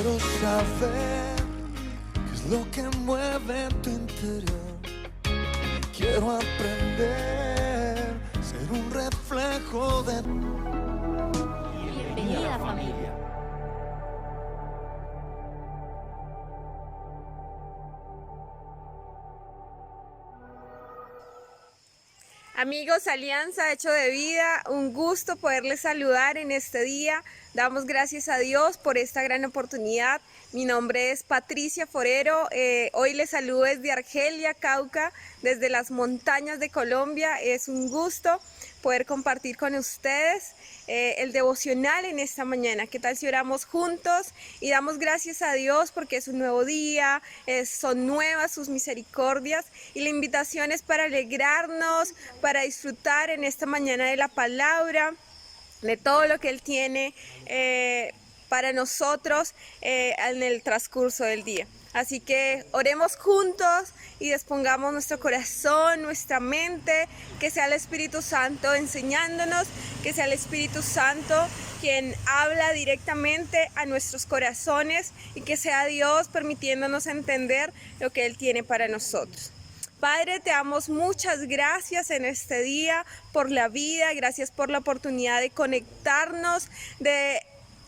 Quiero saber qué es lo que mueve tu interior. Quiero aprender, ser un reflejo de... Bienvenida, familia. Amigos, Alianza Hecho de Vida, un gusto poderles saludar en este día. Damos gracias a Dios por esta gran oportunidad. Mi nombre es Patricia Forero. Hoy les saludo desde Argelia, Cauca, desde las montañas de Colombia. Es un gusto poder compartir con ustedes el devocional en esta mañana. ¿Qué tal si oramos juntos y damos gracias a Dios porque es un nuevo día, son nuevas sus misericordias, y la invitación es para alegrarnos, para disfrutar en esta mañana de la palabra, de todo lo que Él tiene para nosotros en el transcurso del día. Así que oremos juntos y dispongamos nuestro corazón, nuestra mente, que sea el Espíritu Santo enseñándonos, que sea el Espíritu Santo quien habla directamente a nuestros corazones y que sea Dios permitiéndonos entender lo que Él tiene para nosotros. Padre, te damos muchas gracias en este día por la vida, gracias por la oportunidad de conectarnos, de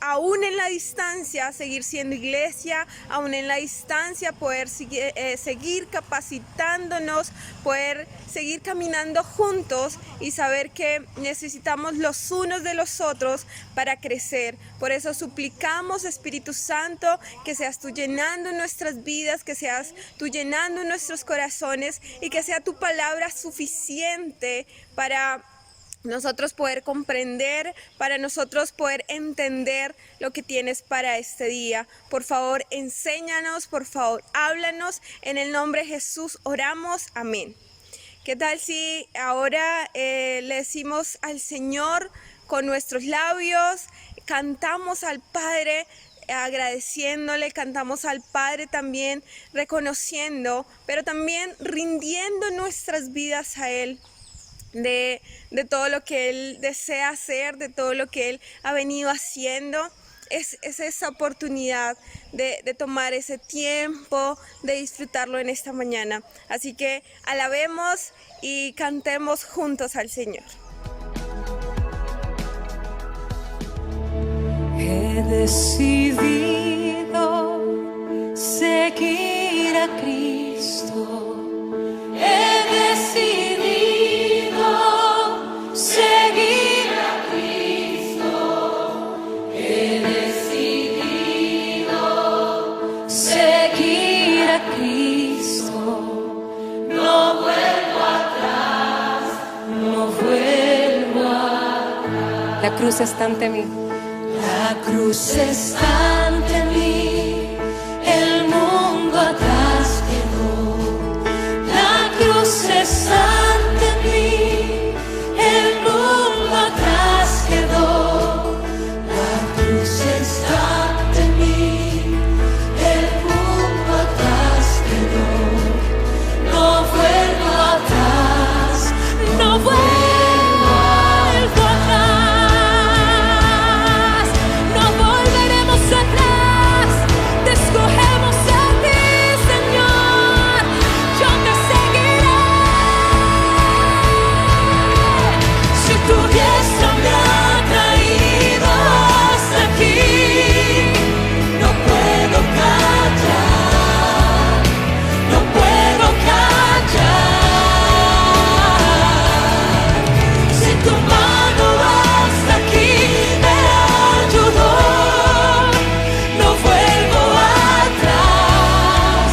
aún en la distancia seguir siendo iglesia, aún en la distancia poder seguir capacitándonos, poder seguir caminando juntos y saber que necesitamos los unos de los otros para crecer. Por eso suplicamos, Espíritu Santo, que seas tú llenando nuestras vidas, que seas tú llenando nuestros corazones y que sea tu palabra suficiente para nosotros poder comprender, para nosotros poder entender lo que tienes para este día. Por favor, enséñanos, por favor, háblanos. En el nombre de Jesús oramos. Amén. ¿Qué tal si ahora le decimos al Señor con nuestros labios, cantamos al Padre agradeciéndole, cantamos al Padre también reconociendo, pero también rindiendo nuestras vidas a Él? De todo lo que Él desea hacer, de todo lo que Él ha venido haciendo. Es esa oportunidad de tomar ese tiempo, de disfrutarlo en esta mañana. Así que alabemos y cantemos juntos al Señor. He decidido seguir a Cristo. He decidido seguir a Cristo. He decidido seguir a Cristo. No vuelvo atrás, no vuelvo atrás. La cruz está ante mí. La cruz está ante mí. El mundo atrás quedó. La cruz está ante mí. El mundo atrás quedó. La cruz está ante mí. El mundo atrás quedó. No vuelvo atrás, no vuelvo atrás. No volveremos atrás. Te escogemos a ti, Señor. Yo te seguiré. Si tu diestra me ha traído hasta aquí, no puedo callar, no puedo callar. Si tu mano hasta aquí me ayudó, no vuelvo atrás,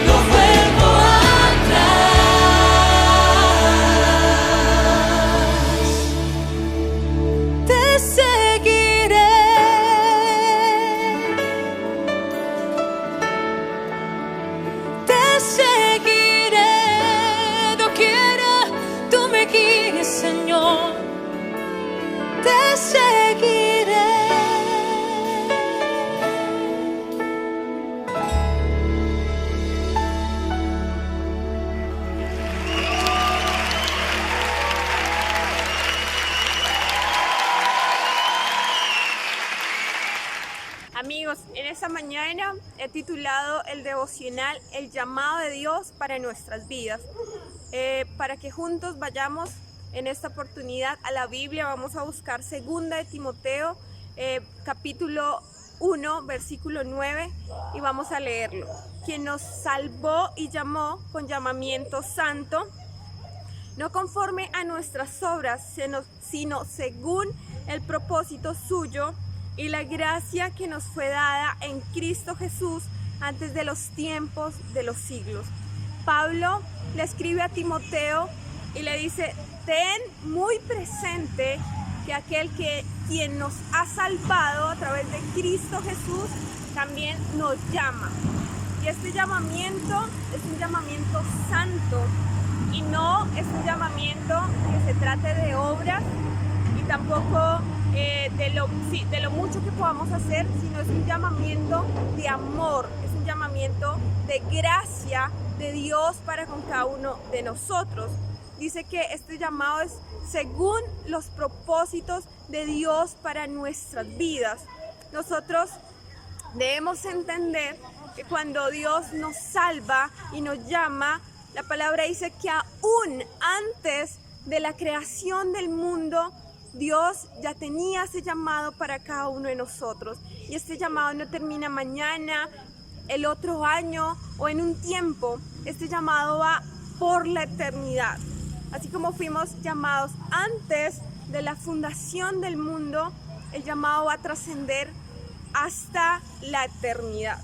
no vuelvo atrás. Te seguiré, te seguiré, doquiera tú me guíes, Señor, te seguiré. Amigos, en esta mañana he titulado el devocional El llamado de Dios para nuestras vidas. Para que juntos vayamos en esta oportunidad a la Biblia, vamos a buscar 2 de Timoteo, capítulo 1, versículo 9, y vamos a leerlo. Quien nos salvó y llamó con llamamiento santo, no conforme a nuestras obras, sino según el propósito suyo y la gracia que nos fue dada en Cristo Jesús antes de los tiempos de los siglos. Pablo le escribe a Timoteo y le dice: ten muy presente que quien nos ha salvado a través de Cristo Jesús también nos llama. Y este llamamiento es un llamamiento santo y no es un llamamiento que se trate de obras y tampoco de lo mucho que podamos hacer, sino es un llamamiento de amor, es un llamamiento de gracia de Dios para con cada uno de nosotros. Dice que este llamado es según los propósitos de Dios para nuestras vidas. Nosotros debemos entender que cuando Dios nos salva y nos llama, la palabra dice que aún antes de la creación del mundo, Dios ya tenía ese llamado para cada uno de nosotros. Y este llamado no termina mañana, el otro año o en un tiempo. Este llamado va por la eternidad. Así como fuimos llamados antes de la fundación del mundo, el llamado va a trascender hasta la eternidad.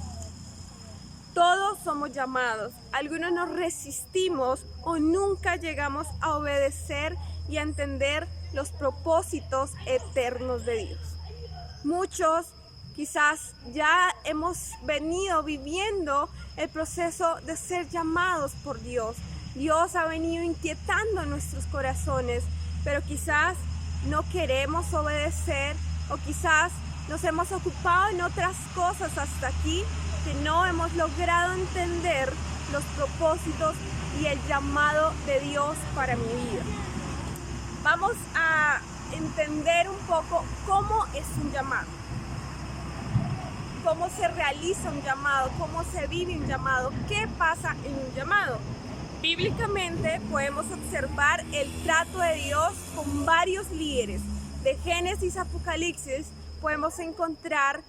Todos somos llamados. Algunos nos resistimos o nunca llegamos a obedecer y a entender los propósitos eternos de Dios. Muchos quizás ya hemos venido viviendo el proceso de ser llamados por Dios. Dios ha venido inquietando nuestros corazones, pero quizás no queremos obedecer o quizás nos hemos ocupado en otras cosas hasta aquí que no hemos logrado entender los propósitos y el llamado de Dios para mi vida. Vamos a entender un poco cómo es un llamado, cómo se realiza un llamado, cómo se vive un llamado, qué pasa en un llamado. Bíblicamente podemos observar el trato de Dios con varios líderes. De Génesis a Apocalipsis podemos encontrar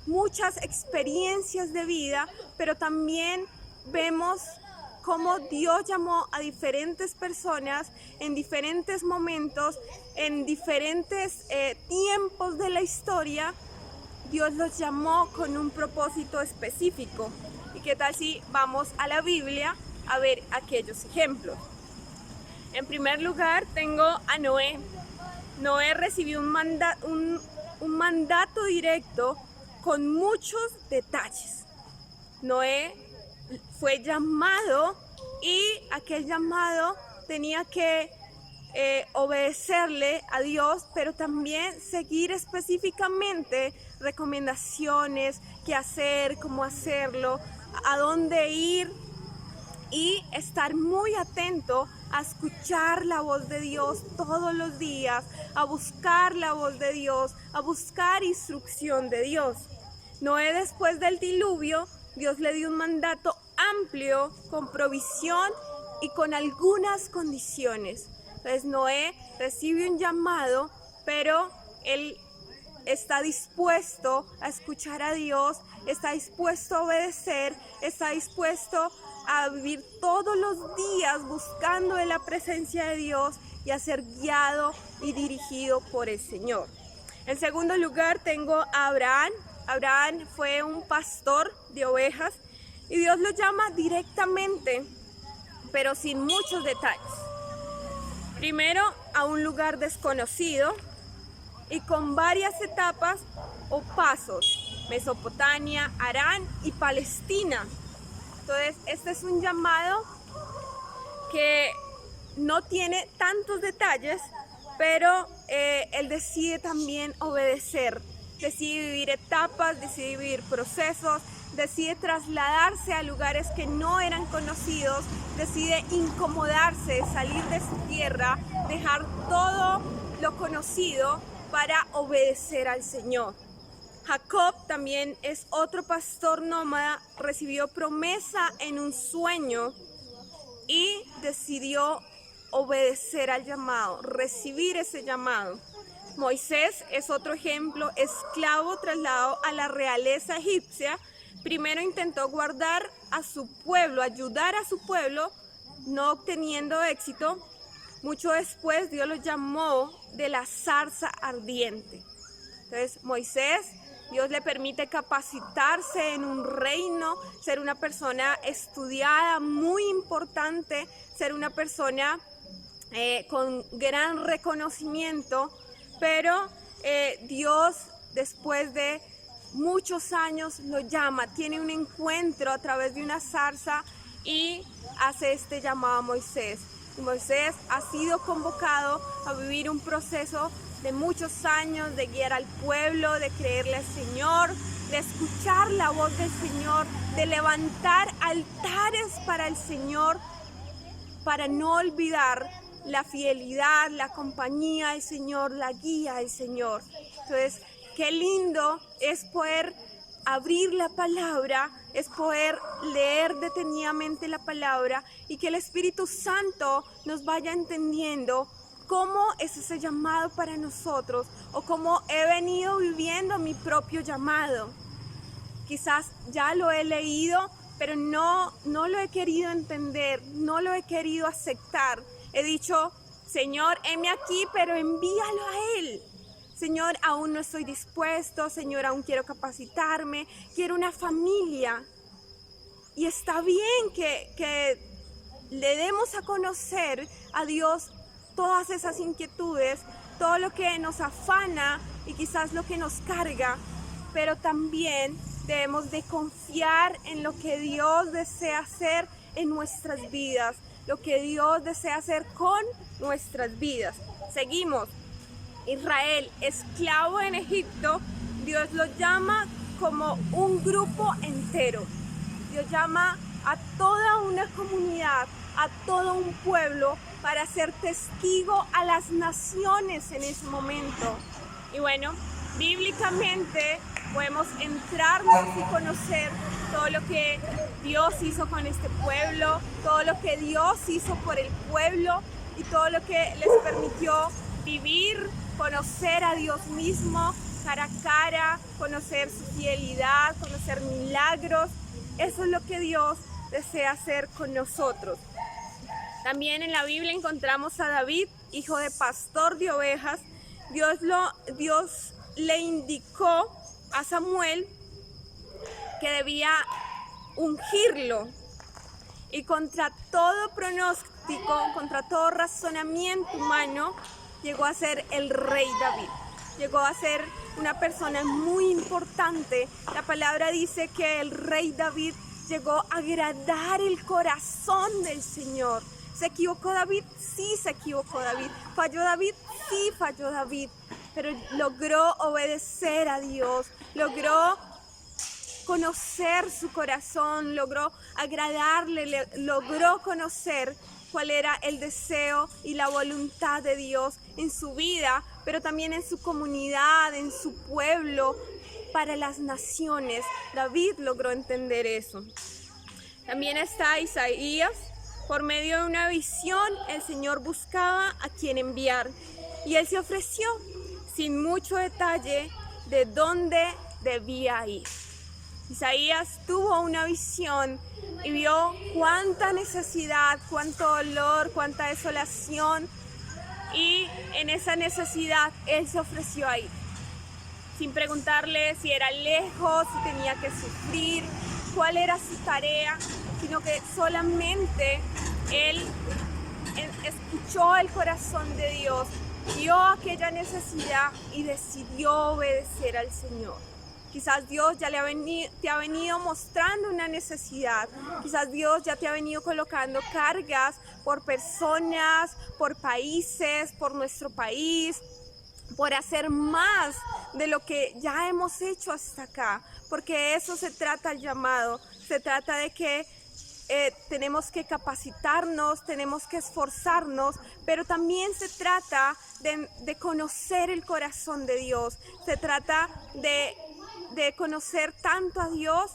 muchas experiencias de vida, pero también vemos cómo Dios llamó a diferentes personas en diferentes momentos, en diferentes tiempos de la historia. Dios los llamó con un propósito específico. ¿Y qué tal si vamos a la Biblia a ver aquellos ejemplos? En primer lugar tengo a Noé. Noé recibió un mandato directo con muchos detalles. Noé fue llamado y aquel llamado tenía que obedecerle a Dios, pero también seguir específicamente recomendaciones, qué hacer, cómo hacerlo, a dónde ir y estar muy atento a escuchar la voz de Dios todos los días, a buscar la voz de Dios, a buscar instrucción de Dios. Noé, después del diluvio, Dios le dio un mandato amplio, con provisión y con algunas condiciones. Entonces Noé recibe un llamado, pero él está dispuesto a escuchar a Dios, está dispuesto a obedecer, está dispuesto a vivir todos los días buscando de la presencia de Dios y a ser guiado y dirigido por el Señor. En segundo lugar tengo a Abraham. Abraham fue un pastor de ovejas y Dios lo llama directamente, pero sin muchos detalles. Primero a un lugar desconocido y con varias etapas o pasos: Mesopotamia, Harán y Palestina. Entonces, este es un llamado que no tiene tantos detalles, pero él decide también obedecer, decide vivir etapas, decide vivir procesos, decide trasladarse a lugares que no eran conocidos, decide incomodarse, salir de su tierra, dejar todo lo conocido para obedecer al Señor. Jacob también es otro pastor nómada, recibió promesa en un sueño y decidió obedecer al llamado, recibir ese llamado. Moisés es otro ejemplo, esclavo trasladado a la realeza egipcia. Primero intentó guardar a su pueblo, ayudar a su pueblo, no obteniendo éxito. Mucho después Dios lo llamó de la zarza ardiente. Entonces Moisés, Dios le permite capacitarse en un reino, ser una persona estudiada, muy importante, ser una persona con gran reconocimiento, pero Dios después de muchos años lo llama, tiene un encuentro a través de una zarza y hace este llamado a Moisés. Y Moisés ha sido convocado a vivir un proceso de muchos años, de guiar al pueblo, de creerle al Señor, de escuchar la voz del Señor, de levantar altares para el Señor, para no olvidar la fidelidad, la compañía del Señor, la guía del Señor. Entonces, qué lindo es poder abrir la palabra, es poder leer detenidamente la palabra y que el Espíritu Santo nos vaya entendiendo cómo es ese llamado para nosotros o cómo he venido viviendo mi propio llamado. Quizás ya lo he leído, pero no lo he querido entender, no lo he querido aceptar. He dicho, Señor, heme aquí, pero envíalo a Él. Señor, aún no estoy dispuesto, Señor, aún quiero capacitarme, quiero una familia. Y está bien que le demos a conocer a Dios todas esas inquietudes, todo lo que nos afana y quizás lo que nos carga, pero también debemos de confiar en lo que Dios desea hacer en nuestras vidas, lo que Dios desea hacer con nuestras vidas. Seguimos. Israel, esclavo en Egipto, Dios lo llama como un grupo entero. Dios llama a toda una comunidad, a todo un pueblo para ser testigo a las naciones en ese momento. Y bueno, bíblicamente podemos entrarnos y conocer todo lo que Dios hizo con este pueblo, todo lo que Dios hizo por el pueblo y todo lo que les permitió vivir, conocer a Dios mismo cara a cara, conocer su fidelidad, conocer milagros. Eso es lo que Dios desea hacer con nosotros. También en la Biblia encontramos a David, hijo de pastor de ovejas. Dios le indicó a Samuel que debía ungirlo. Y contra todo pronóstico, contra todo razonamiento humano, llegó a ser el rey David. Llegó a ser una persona muy importante. La palabra dice que el rey David llegó a agradar el corazón del Señor. ¿Se equivocó David? Sí, se equivocó David. ¿Falló David? Sí, falló David. Pero logró obedecer a Dios, logró conocer su corazón, logró agradarle, logró conocer cuál era el deseo y la voluntad de Dios en su vida, pero también en su comunidad, en su pueblo, para las naciones. David logró entender eso. También está Isaías. Por medio de una visión, el Señor buscaba a quien enviar y Él se ofreció sin mucho detalle de dónde debía ir. Isaías tuvo una visión y vio cuánta necesidad, cuánto dolor, cuánta desolación, y en esa necesidad Él se ofreció a ir, sin preguntarle si era lejos, si tenía que sufrir, cuál era su tarea, sino que solamente Él escuchó el corazón de Dios, vio aquella necesidad y decidió obedecer al Señor. Quizás Dios ya te ha venido mostrando una necesidad. Quizás Dios ya te ha venido colocando cargas por personas, por países, por nuestro país, por hacer más de lo que ya hemos hecho hasta acá. Porque de eso se trata el llamado. Se trata de que tenemos que capacitarnos, tenemos que esforzarnos, pero también se trata de conocer el corazón de Dios. Se trata de de conocer tanto a Dios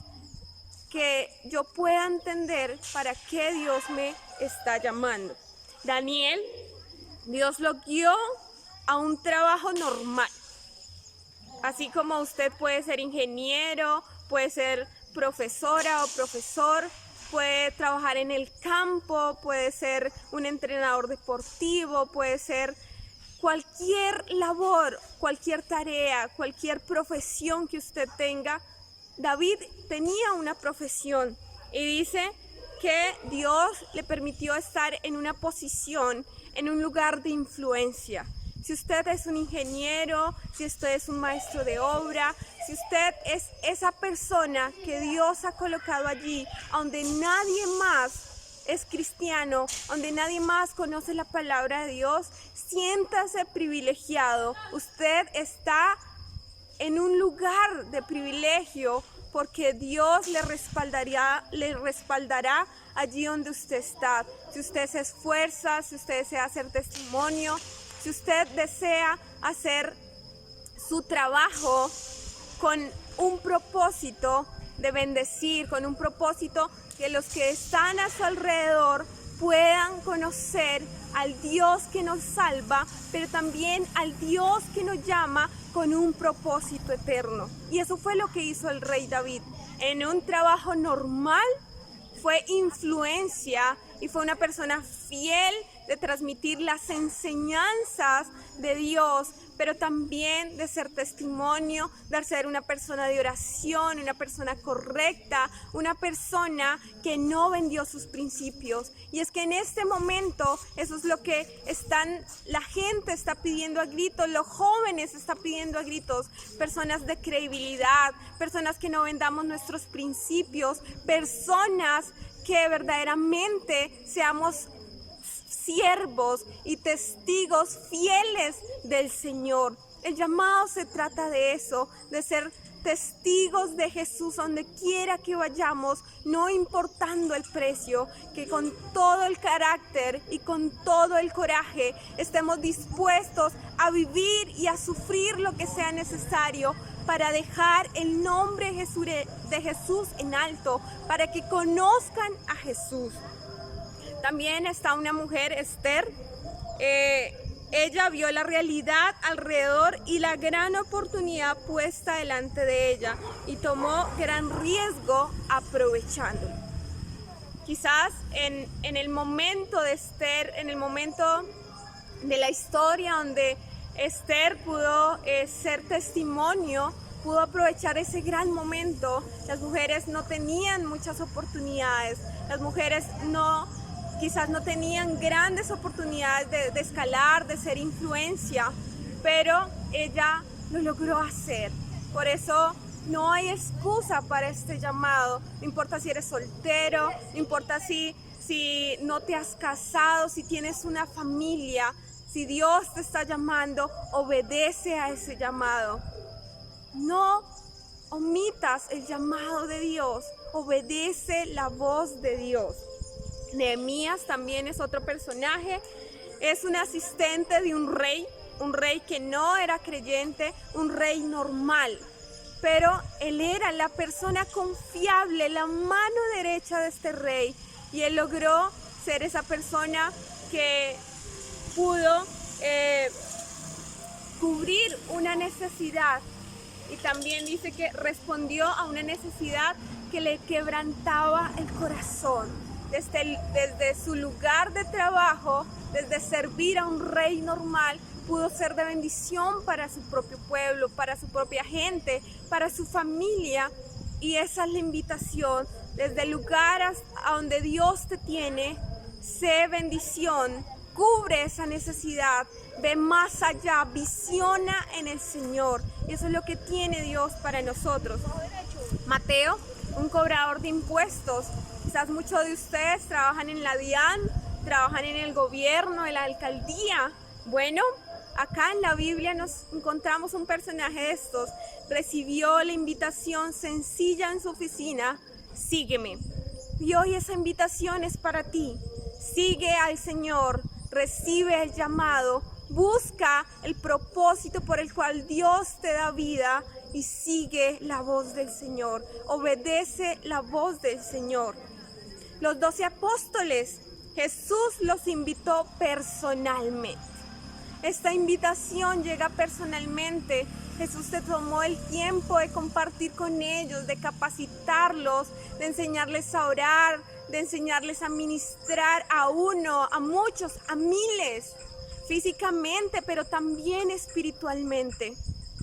que yo pueda entender para qué Dios me está llamando. Daniel, Dios lo guió a un trabajo normal. Así como usted puede ser ingeniero, puede ser profesora o profesor, puede trabajar en el campo, puede ser un entrenador deportivo, puede ser cualquier labor, cualquier tarea, cualquier profesión que usted tenga. David tenía una profesión y dice que Dios le permitió estar en una posición, en un lugar de influencia. Si usted es un ingeniero, si usted es un maestro de obra, si usted es esa persona que Dios ha colocado allí, donde nadie más es cristiano, donde nadie más conoce la palabra de Dios, siéntase privilegiado. Usted está en un lugar de privilegio porque Dios le respaldará allí donde usted está. Si usted se esfuerza, si usted desea hacer testimonio, si usted desea hacer su trabajo con un propósito de bendecir, con un propósito que los que están a su alrededor puedan conocer al Dios que nos salva, pero también al Dios que nos llama con un propósito eterno. Y eso fue lo que hizo el rey David. En un trabajo normal fue influencia y fue una persona fiel de transmitir las enseñanzas de Dios, pero también de ser testimonio, de ser una persona de oración, una persona correcta, una persona que no vendió sus principios. Y es que en este momento eso es lo que la gente está pidiendo a gritos, los jóvenes están pidiendo a gritos, personas de credibilidad, personas que no vendamos nuestros principios, personas que verdaderamente seamos siervos y testigos fieles del Señor. El llamado se trata de eso, de ser testigos de Jesús donde quiera que vayamos, no importando el precio, que con todo el carácter y con todo el coraje estemos dispuestos a vivir y a sufrir lo que sea necesario para dejar el nombre de Jesús en alto, para que conozcan a Jesús. También está una mujer, Esther. Ella vio la realidad alrededor y la gran oportunidad puesta delante de ella y tomó gran riesgo aprovechándolo. Quizás en el momento de Esther, en el momento de la historia donde Esther pudo ser testimonio, pudo aprovechar ese gran momento, las mujeres no tenían muchas oportunidades, las mujeres quizás no tenían grandes oportunidades de escalar, de ser influencia, pero ella lo logró hacer. Por eso no hay excusa para este llamado. No importa si eres soltero, no importa si no te has casado, si tienes una familia, si Dios te está llamando, obedece a ese llamado. No omitas el llamado de Dios, obedece la voz de Dios. Nehemías también es otro personaje, es un asistente de un rey que no era creyente, un rey normal, pero él era la persona confiable, la mano derecha de este rey, y él logró ser esa persona que pudo cubrir una necesidad, y también dice que respondió a una necesidad que le quebrantaba el corazón. Desde su lugar de trabajo, desde servir a un rey normal, pudo ser de bendición para su propio pueblo, para su propia gente, para su familia. Y esa es la invitación, desde el lugar a donde Dios te tiene, sé bendición, cubre esa necesidad, ve más allá, visiona en el Señor. Y eso es lo que tiene Dios para nosotros. Mateo, un cobrador de impuestos. Quizás muchos de ustedes trabajan en la DIAN, trabajan en el gobierno, en la alcaldía. Bueno, acá en la Biblia nos encontramos un personaje de estos. Recibió la invitación sencilla en su oficina, sígueme. Y hoy esa invitación es para ti. Sigue al Señor, recibe el llamado, busca el propósito por el cual Dios te da vida y sigue la voz del Señor, obedece la voz del Señor. Los 12 apóstoles, Jesús los invitó personalmente. Esta invitación llega personalmente. Jesús se tomó el tiempo de compartir con ellos, de capacitarlos, de enseñarles a orar, de enseñarles a ministrar a uno, a muchos, a miles, físicamente, pero también espiritualmente.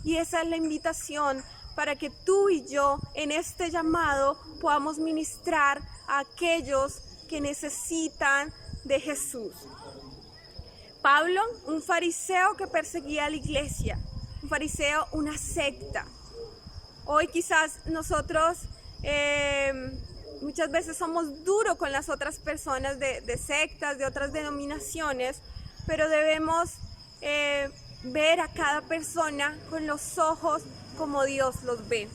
Y esa es la invitación para que tú y yo en este llamado podamos ministrar a aquellos que necesitan de Jesús. Pablo, un fariseo que perseguía a la iglesia, un fariseo, una secta. Hoy quizás nosotros muchas veces somos duros con las otras personas de sectas, de otras denominaciones, pero debemos ver a cada persona con los ojos como Dios los ve.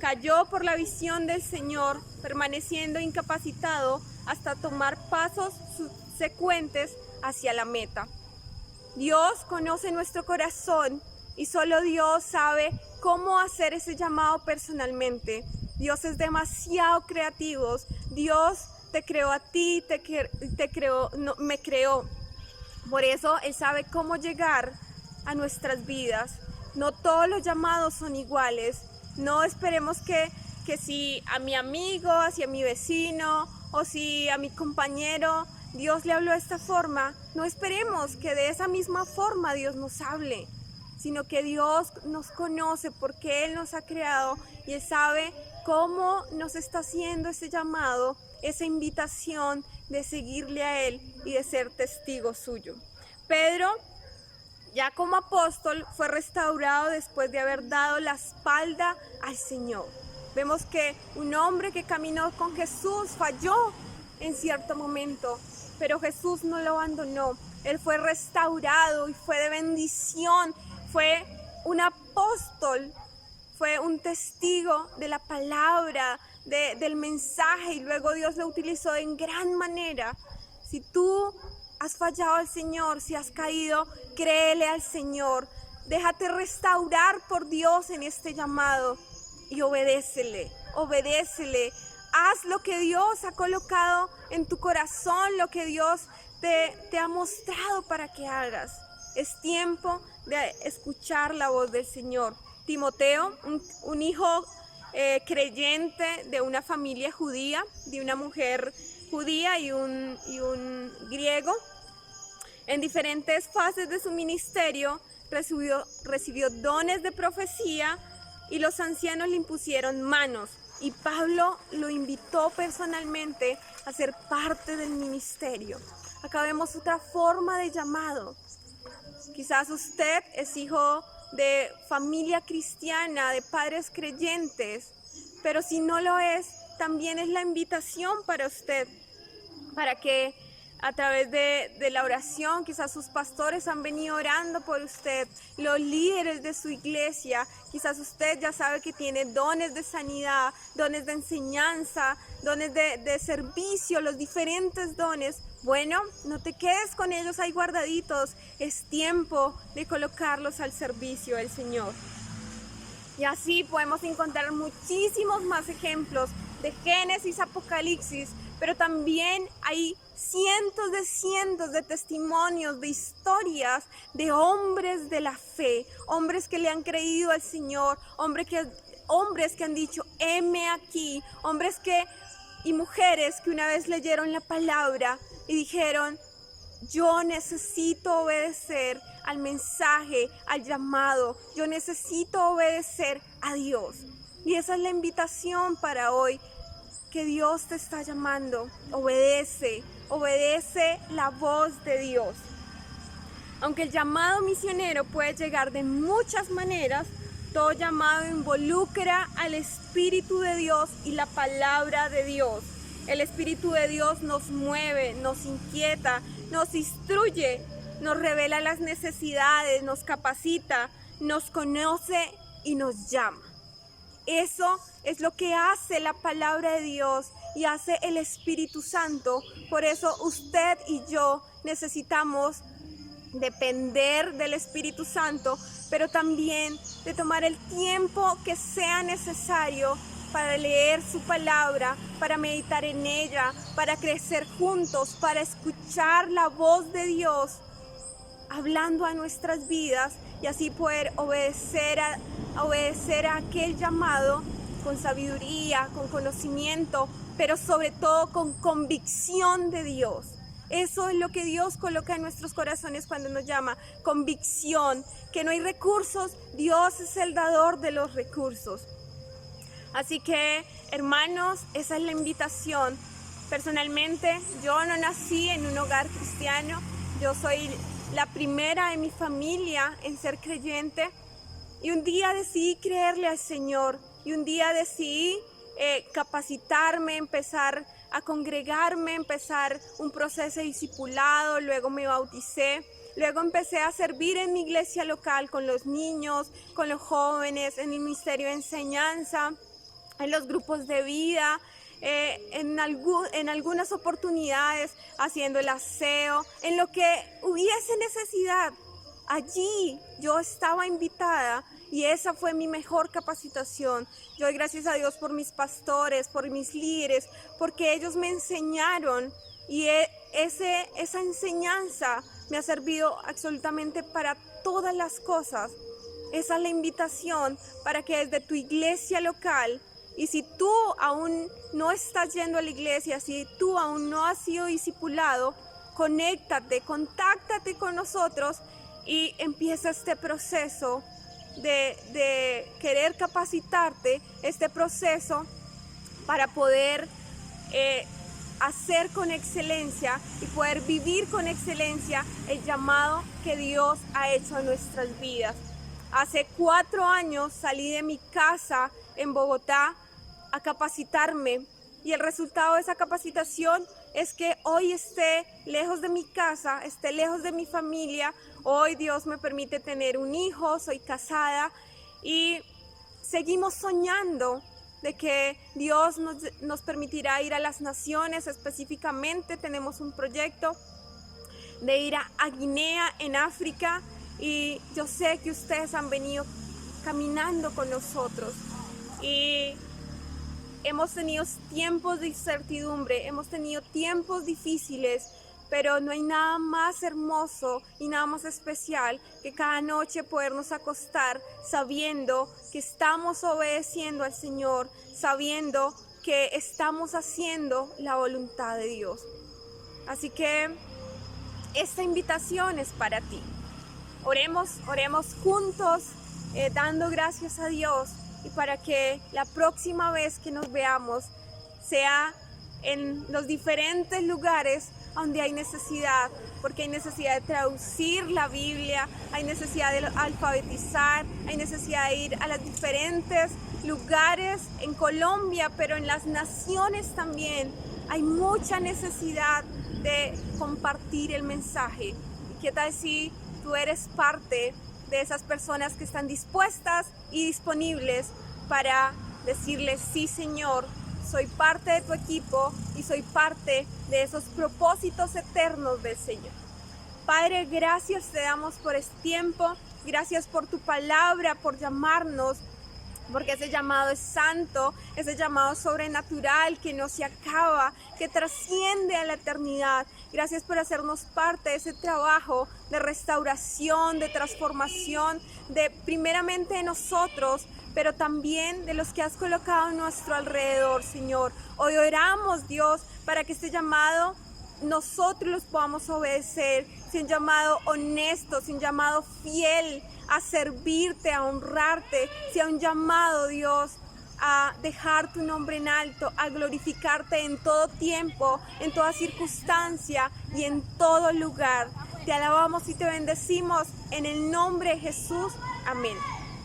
Cayó por la visión del Señor, permaneciendo incapacitado hasta tomar pasos subsecuentes hacia la meta. Dios conoce nuestro corazón y solo Dios sabe cómo hacer ese llamado personalmente. Dios es demasiado creativo. Dios te creó a ti, me creó. Por eso Él sabe cómo llegar a nuestras vidas. No todos los llamados son iguales. No esperemos que si a mi amigo, hacia mi vecino o si a mi compañero Dios le habló de esta forma, no esperemos que de esa misma forma Dios nos hable, sino que Dios nos conoce porque Él nos ha creado y Él sabe cómo nos está haciendo ese llamado, esa invitación de seguirle a Él y de ser testigo suyo. Pedro, ya como apóstol, fue restaurado después de haber dado la espalda al Señor. Vemos que un hombre que caminó con Jesús falló en cierto momento, pero Jesús no lo abandonó. Él fue restaurado y fue de bendición, fue un apóstol, fue un testigo de la palabra, del mensaje, y luego Dios lo utilizó en gran manera. Si tú has fallado al Señor, si has caído, créele al Señor, déjate restaurar por Dios en este llamado y obedécele. Haz lo que Dios ha colocado en tu corazón, lo que Dios te ha mostrado para que hagas. Es tiempo de escuchar la voz del Señor. Timoteo, un hijo creyente de una familia judía, de una mujer judía y un griego, en diferentes fases de su ministerio recibió dones de profecía y los ancianos le impusieron manos. Y Pablo lo invitó personalmente a ser parte del ministerio. Acá vemos otra forma de llamado. Quizás usted es hijo de familia cristiana, de padres creyentes, pero si no lo es, también es la invitación para usted, para que a través de la oración, quizás sus pastores han venido orando por usted, los líderes de su iglesia, quizás usted ya sabe que tiene dones de sanidad, dones de enseñanza, dones de servicio, los diferentes dones. Bueno, no te quedes con ellos ahí guardaditos, es tiempo de colocarlos al servicio del Señor. Y así podemos encontrar muchísimos más ejemplos de Génesis, Apocalipsis, pero también hay cientos de testimonios, de historias de hombres de la fe, hombres que le han creído al Señor, hombres que han dicho, heme aquí, y mujeres que una vez leyeron la palabra y dijeron, yo necesito obedecer al mensaje, al llamado, yo necesito obedecer a Dios. Y esa es la invitación para hoy, que Dios te está llamando. Obedece la voz de Dios. Aunque el llamado misionero puede llegar de muchas maneras, todo llamado involucra al Espíritu de Dios y la palabra de Dios. El Espíritu de Dios nos mueve, nos inquieta, nos instruye, nos revela las necesidades, nos capacita, nos conoce y nos llama. Eso es lo que hace la palabra de Dios y hace el Espíritu Santo. Por eso usted y yo necesitamos depender del Espíritu Santo, pero también de tomar el tiempo que sea necesario para leer su palabra, para meditar en ella, para crecer juntos, para escuchar la voz de Dios hablando a nuestras vidas y así poder obedecer a aquel llamado con sabiduría, con conocimiento, pero sobre todo con convicción de Dios. Eso es lo que Dios coloca en nuestros corazones cuando nos llama, convicción, que no hay recursos, Dios es el dador de los recursos. Así que, hermanos, esa es la invitación. Personalmente, yo no nací en un hogar cristiano, yo soy la primera de mi familia en ser creyente y un día decidí creerle al Señor y un día decidí capacitarme, empezar a congregarme, empezar un proceso de discipulado, luego me bauticé, luego empecé a servir en mi iglesia local con los niños, con los jóvenes, en el ministerio de enseñanza, en los grupos de vida, en algunas oportunidades haciendo el aseo, en lo que hubiese necesidad. Allí yo estaba invitada y esa fue mi mejor capacitación. Yo doy gracias a Dios por mis pastores, por mis líderes, porque ellos me enseñaron y esa enseñanza me ha servido absolutamente para todas las cosas. Esa es la invitación para que desde tu iglesia local, y si tú aún no estás yendo a la iglesia, si tú aún no has sido discipulado, conéctate, contáctate con nosotros y empieza este proceso de querer capacitarte, este proceso para poder hacer con excelencia y poder vivir con excelencia el llamado que Dios ha hecho a nuestras vidas. Hace 4 años salí de mi casa en Bogotá a capacitarme y el resultado de esa capacitación es que hoy esté lejos de mi casa, esté lejos de mi familia. Hoy Dios me permite tener un hijo, soy casada y seguimos soñando de que Dios nos permitirá ir a las naciones. Específicamente tenemos un proyecto de ir a Guinea en África y yo sé que ustedes han venido caminando con nosotros y hemos tenido tiempos de incertidumbre, hemos tenido tiempos difíciles, pero no hay nada más hermoso y nada más especial que cada noche podernos acostar sabiendo que estamos obedeciendo al Señor, sabiendo que estamos haciendo la voluntad de Dios. Así que esta invitación es para ti. Oremos juntos, dando gracias a Dios y para que la próxima vez que nos veamos sea en los diferentes lugares donde hay necesidad, porque hay necesidad de traducir la Biblia, hay necesidad de alfabetizar, hay necesidad de ir a los diferentes lugares en Colombia, pero en las naciones también hay mucha necesidad de compartir el mensaje. ¿Y qué tal si tú eres parte de esas personas que están dispuestas y disponibles para decirles: sí, Señor, soy parte de tu equipo y soy parte de esos propósitos eternos del Señor? Padre, gracias te damos por este tiempo, gracias por tu palabra, por llamarnos, porque ese llamado es santo, ese llamado sobrenatural que no se acaba, que trasciende a la eternidad. Gracias por hacernos parte de ese trabajo de restauración, de transformación, de primeramente de nosotros, pero también de los que has colocado a nuestro alrededor, Señor. Hoy oramos, Dios, para que este llamado nosotros los podamos obedecer, sea un llamado honesto, sea un llamado fiel a servirte, a honrarte, sea un llamado, Dios, a dejar tu nombre en alto, a glorificarte en todo tiempo, en toda circunstancia y en todo lugar. Te alabamos y te bendecimos en el nombre de Jesús. Amén.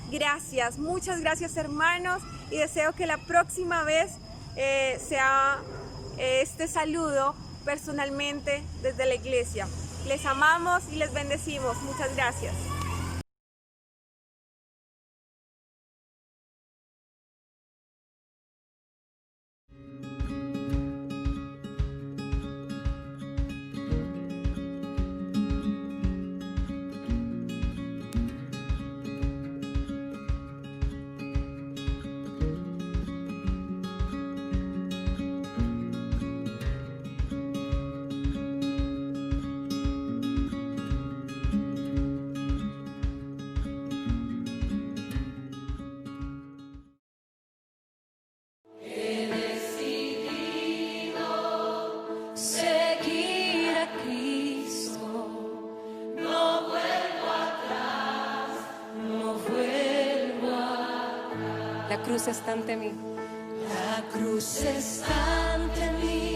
Gracias, muchas gracias, hermanos, y deseo que la próxima vez sea este saludo personalmente desde la iglesia. Les amamos y les bendecimos. Muchas gracias. La cruz está ante mí. La cruz está ante mí.